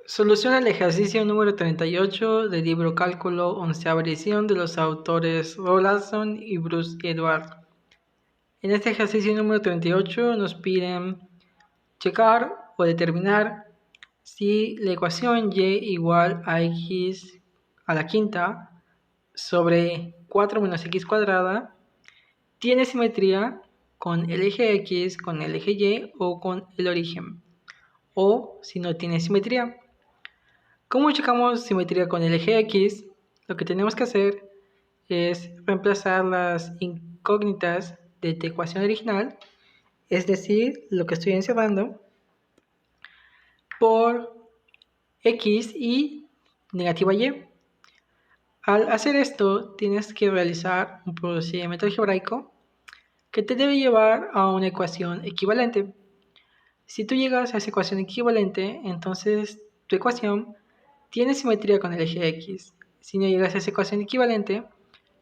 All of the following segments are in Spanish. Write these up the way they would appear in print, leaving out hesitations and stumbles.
Soluciona el ejercicio número 38 del libro Cálculo, 11ª edición, de los autores Rowlandson y Bruce Edwards. En este ejercicio número 38 nos piden checar o determinar si la ecuación y igual a x a la quinta sobre 4 menos x cuadrada tiene simetría con el eje x, con el eje y o con el origen, o si no tiene simetría. ¿Cómo checamos simetría con el eje X? Lo que tenemos que hacer es reemplazar las incógnitas de esta ecuación original, es decir, lo que estoy encerrando, por X y negativa Y. Al hacer esto, tienes que realizar un procedimiento algebraico que te debe llevar a una ecuación equivalente. Si tú llegas a esa ecuación equivalente, entonces tu ecuación tiene simetría con el eje X. Si no llegas a esa ecuación equivalente,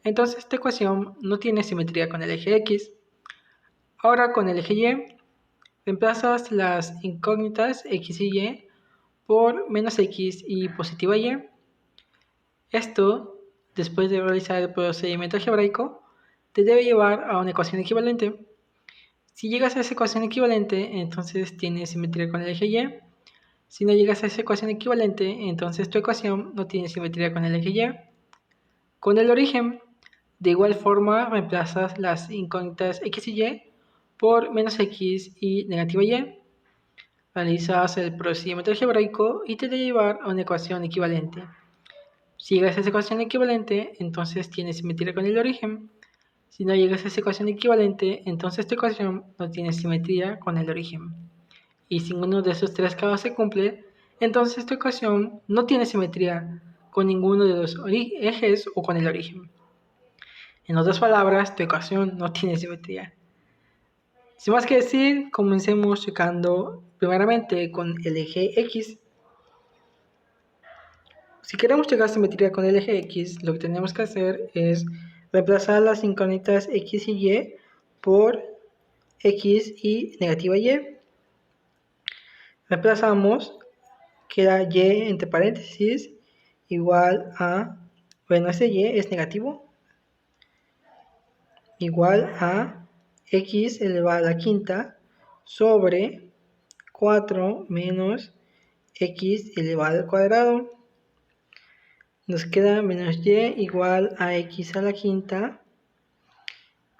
entonces esta ecuación no tiene simetría con el eje X. Ahora con el eje Y, reemplazas las incógnitas X y Y por menos X y positiva Y. Esto, después de realizar el procedimiento algebraico, te debe llevar a una ecuación equivalente. Si llegas a esa ecuación equivalente, entonces tiene simetría con el eje Y. Si no llegas a esa ecuación equivalente, entonces tu ecuación no tiene simetría con el eje Y. Con el origen, de igual forma, reemplazas las incógnitas x y y por menos x y negativa y. Realizas el procedimiento algebraico y te debe llevar a una ecuación equivalente. Si llegas a esa ecuación equivalente, entonces tiene simetría con el origen. Si no llegas a esa ecuación equivalente, entonces tu ecuación no tiene simetría con el origen. Y si uno de esos tres casos se cumple, entonces tu ecuación no tiene simetría con ninguno de los ejes o con el origen. En otras palabras, tu ecuación no tiene simetría. Sin más que decir, comencemos checando primeramente con el eje X. Si queremos checar simetría con el eje X, lo que tenemos que hacer es reemplazar las incógnitas X y Y por X y negativa Y. Reemplazamos, queda Y entre paréntesis igual a, bueno, ese Y es negativo, igual a x elevado a la quinta sobre 4 menos x elevado al cuadrado. Nos queda menos y igual a x a la quinta,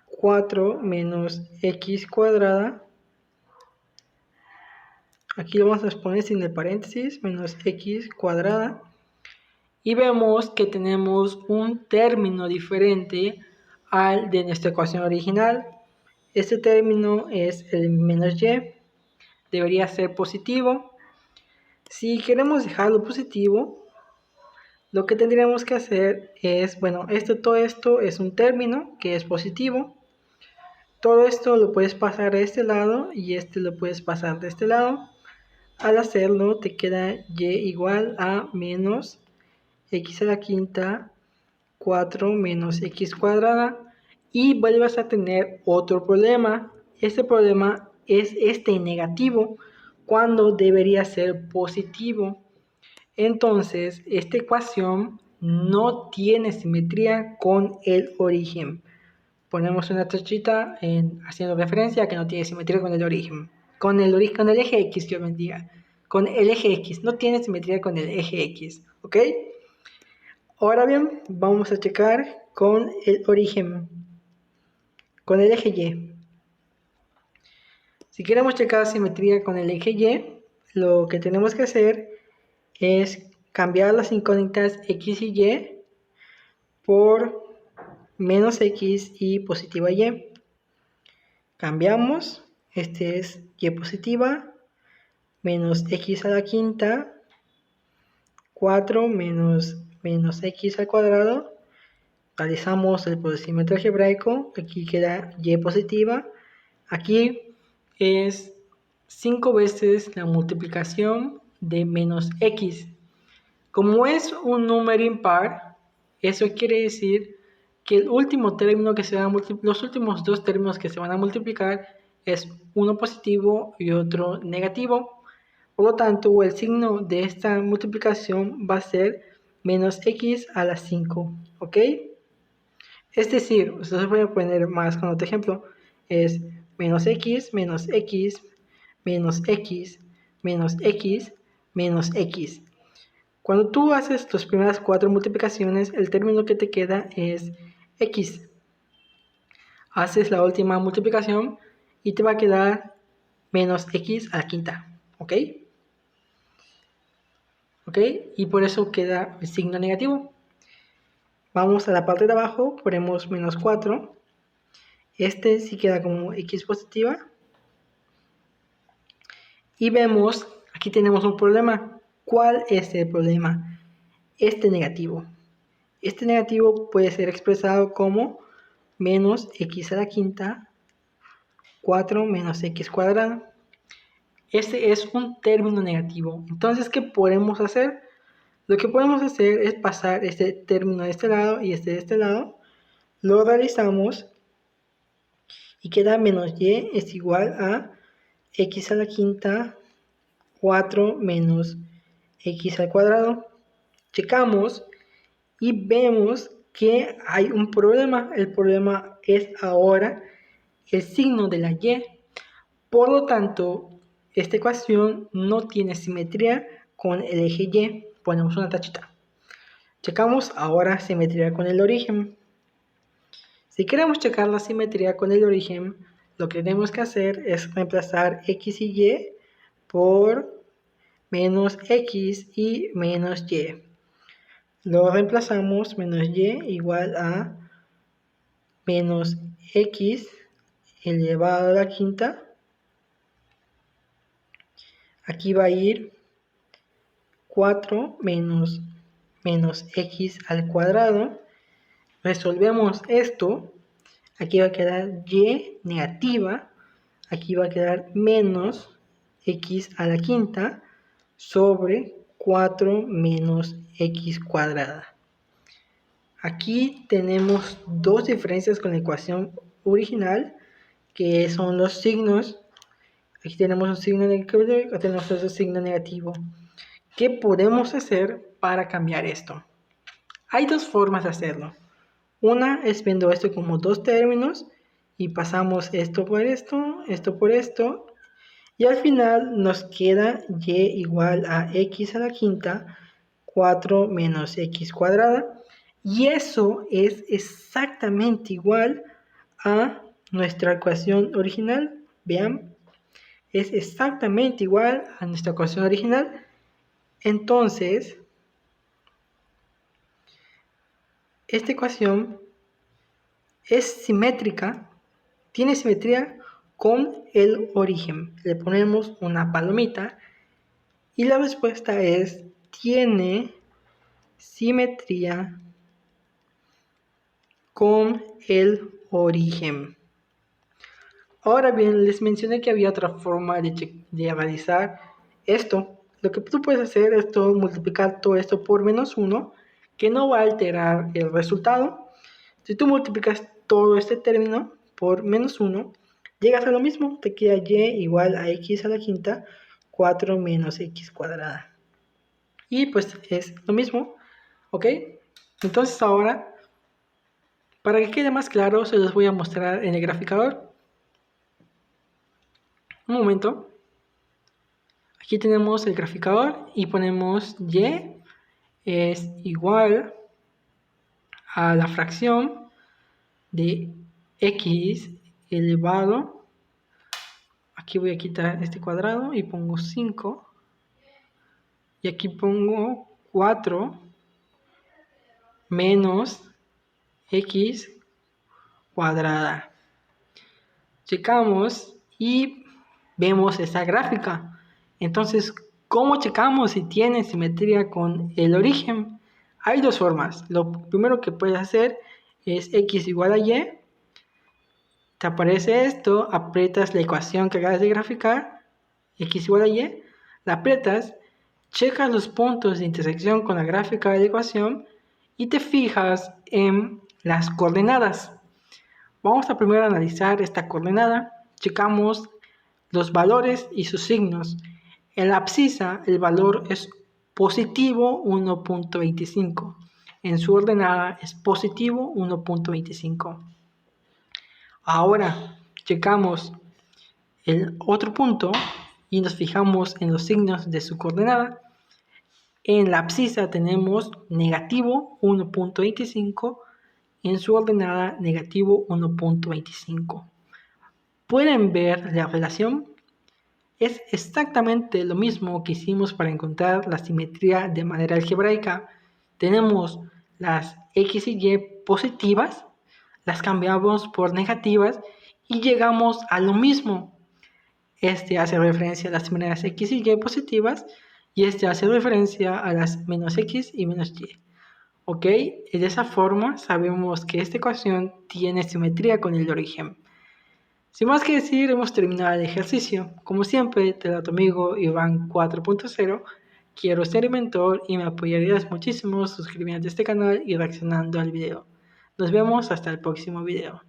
4 menos x cuadrada. Aquí lo vamos a poner sin el paréntesis, menos x cuadrada. Y vemos que tenemos un término diferente al de nuestra ecuación original. Este término es el menos y, debería ser positivo. Si queremos dejarlo positivo, lo que tendríamos que hacer es, bueno, todo esto es un término que es positivo. Todo esto lo puedes pasar de este lado y este lo puedes pasar de este lado. Al hacerlo te queda y igual a menos x a la quinta, 4 menos x cuadrada, y vuelves a tener otro problema. Este problema es este negativo cuando debería ser positivo. Entonces, esta ecuación no tiene simetría con el origen. Ponemos una tachita haciendo referencia a que no tiene simetría con el origen. Con el eje X, que bendiga. Con el eje X, no tiene simetría con el eje X, ¿ok? Ahora bien, vamos a checar con el origen, con el eje Y. Si queremos checar simetría con el eje Y, lo que tenemos que hacer es cambiar las incógnitas x y y por menos x y positiva y. Cambiamos, este es y positiva, menos x a la quinta, 4 menos x al cuadrado. Realizamos el procedimiento algebraico, aquí queda y positiva, aquí es 5 veces la multiplicación de menos x. Como es un número impar, eso quiere decir que el último término que se va a los últimos dos términos que se van a multiplicar es uno positivo y otro negativo. Por lo tanto, el signo de esta multiplicación va a ser menos x a la 5, ¿ok? Es decir, ustedes voy a poner más con otro ejemplo, es menos x, menos x, menos x, menos x, menos x. Cuando tú haces tus primeras 4 multiplicaciones, el término que te queda es x. Haces la última multiplicación y te va a quedar menos x a la quinta, ¿ok? ¿Ok? Y por eso queda el signo negativo. Vamos a la parte de abajo, ponemos menos 4. Este sí queda como x positiva. Y vemos, aquí tenemos un problema. ¿Cuál es el problema? Este negativo. Este negativo puede ser expresado como menos x a la quinta, 4 menos x cuadrado. Este es un término negativo. Entonces, ¿qué podemos hacer? Lo que podemos hacer es pasar este término de este lado y este de este lado. Lo realizamos y queda menos y es igual a x a la quinta, 4 menos x al cuadrado. Checamos y vemos que hay un problema. El problema es ahora el signo de la y. Por lo tanto, esta ecuación no tiene simetría con el eje y. Ponemos una tachita. Checamos ahora simetría con el origen. Si queremos checar la simetría con el origen, lo que tenemos que hacer es reemplazar x y y por menos x y menos y. Lo reemplazamos, menos y igual a menos x elevado a la quinta. Aquí va a ir 4 menos x al cuadrado. Resolvemos esto. Aquí va a quedar y negativa. Aquí va a quedar menos x a la quinta sobre 4 menos x cuadrada. Aquí tenemos dos diferencias con la ecuación original, que son los signos. Aquí tenemos un signo negativo y acá tenemos otro signo negativo. ¿Qué podemos hacer para cambiar esto? Hay dos formas de hacerlo. Una es viendo esto como dos términos y pasamos esto por esto, y al final nos queda y igual a x a la quinta, 4 menos x cuadrada, y eso es exactamente igual a nuestra ecuación original. Vean, es exactamente igual a nuestra ecuación original. Entonces, esta ecuación es simétrica, tiene simetría con el origen. Le ponemos una palomita y la respuesta es, tiene simetría con el origen. Ahora bien, les mencioné que había otra forma de realizar esto. Lo que tú puedes hacer es multiplicar todo esto por menos 1, que no va a alterar el resultado. Si tú multiplicas todo este término por menos 1, llegas a lo mismo. Te queda y igual a x a la quinta, 4 menos x cuadrada. Y pues es lo mismo, ¿ok? Entonces ahora, para que quede más claro, se los voy a mostrar en el graficador. Un momento. Aquí tenemos el graficador y ponemos y es igual a la fracción de x elevado. Aquí voy a quitar este cuadrado y pongo 5. Y aquí pongo 4 menos x cuadrada. Checamos y vemos esa gráfica. Entonces, ¿cómo checamos si tiene simetría con el origen? Hay dos formas. Lo primero que puedes hacer es x igual a y. Te aparece esto, aprietas la ecuación que acabas de graficar, x igual a y, la aprietas, checas los puntos de intersección con la gráfica de la ecuación y te fijas en las coordenadas. Vamos a primero analizar esta coordenada, checamos los valores y sus signos. En la abscisa el valor es positivo 1.25. En su ordenada es positivo 1.25. Ahora llegamos al otro punto y nos fijamos en los signos de su coordenada. En la abscisa tenemos negativo 1.25, en su ordenada negativo 1.25. ¿Pueden ver la relación? Es exactamente lo mismo que hicimos para encontrar la simetría de manera algebraica. Tenemos las x y y positivas, las cambiamos por negativas y llegamos a lo mismo. Este hace referencia a las primeras x y y positivas y este hace referencia a las menos x y menos y. ¿Ok? De esa forma sabemos que esta ecuación tiene simetría con el origen. Sin más que decir, hemos terminado el ejercicio. Como siempre, te da tu amigo Iván 4.0. Quiero ser el mentor y me apoyarías muchísimo suscribiéndote a este canal y reaccionando al video. Nos vemos hasta el próximo video.